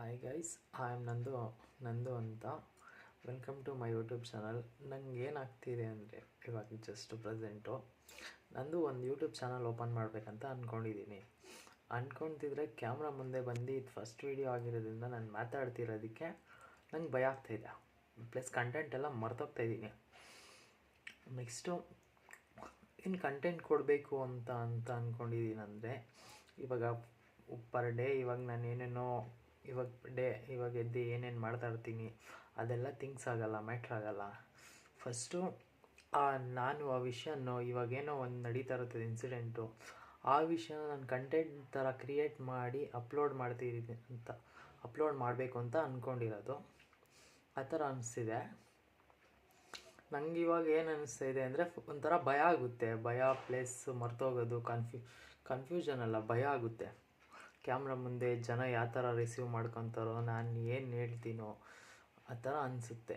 Hi guys, I am Nandu ಅಂತ. Welcome to my YouTube channel. ನಂಗೆ ಏನಾಗ್ತಿದೆ ಅಂದರೆ ಇವಾಗ ಜಸ್ಟ್ ಪ್ರೆಸೆಂಟು ನಂದು ಒಂದು ಯೂಟ್ಯೂಬ್ ಚಾನಲ್ ಓಪನ್ ಮಾಡಬೇಕಂತ ಅಂದ್ಕೊತಿದ್ರೆ ಕ್ಯಾಮ್ರಾ ಮುಂದೆ ಬಂದು ಇದು ಫಸ್ಟ್ ವೀಡಿಯೋ ಆಗಿರೋದ್ರಿಂದ ನಾನು ಮಾತಾಡ್ತಿರೋದಕ್ಕೆ ನಂಗೆ ಭಯ ಆಗ್ತಾಯಿದೆ. ಪ್ಲಸ್ ಕಂಟೆಂಟ್ ಎಲ್ಲ ಮರ್ತೋಗ್ತಾಯಿದ್ದೀನಿ. ನೆಕ್ಸ್ಟು ಏನು ಕಂಟೆಂಟ್ ಕೊಡಬೇಕು ಅಂತ ಅಂದ್ಕೊಂಡಿದ್ದೀನಿ ಅಂದರೆ ಇವಾಗ ಪರ್ ಡೇ ಇವಾಗ ನಾನು ಏನೇನೋ ಇವಾಗ ಎದ್ದು ಏನೇನು ಮಾಡ್ತಾ ಇರ್ತೀನಿ ಅದೆಲ್ಲ ಥಿಂಗ್ಸ್ ಆಗೋಲ್ಲ, ಮ್ಯಾಟ್ರ್ ಆಗೋಲ್ಲ. ಫಸ್ಟು ನಾನು ಆ ವಿಷಯನೋ ಇವಾಗೇನೋ ಒಂದು ನಡೀತಾ ಇರ್ತದೆ ಇನ್ಸಿಡೆಂಟು, ಆ ವಿಷಯನ ನಾನು ಕಂಟೆಂಟ್ ಥರ ಕ್ರಿಯೇಟ್ ಮಾಡಿ ಅಪ್ಲೋಡ್ ಮಾಡಬೇಕು ಅಂತ ಅಂದ್ಕೊಂಡಿರೋದು. ಆ ಥರ ಅನಿಸ್ತಿದೆ ನಂಗೆ. ಇವಾಗ ಏನು ಅನ್ನಿಸ್ತಾಯಿದೆ ಅಂದರೆ ಒಂಥರ ಭಯ ಆಗುತ್ತೆ. ಭಯ ಪ್ಲಸ್ ಮರ್ತೋಗೋದು, ಕನ್ಫ್ಯೂಷನ್ ಅಲ್ಲ, ಭಯ ಆಗುತ್ತೆ. ಕ್ಯಾಮ್ರಾ ಮುಂದೆ ಜನ ಯಾವ ಥರ ರಿಸೀವ್ ಮಾಡ್ಕೊತಾರೋ, ನಾನು ಏನು ಹೇಳ್ತೀನೋ ಆ ಥರ ಅನಿಸುತ್ತೆ.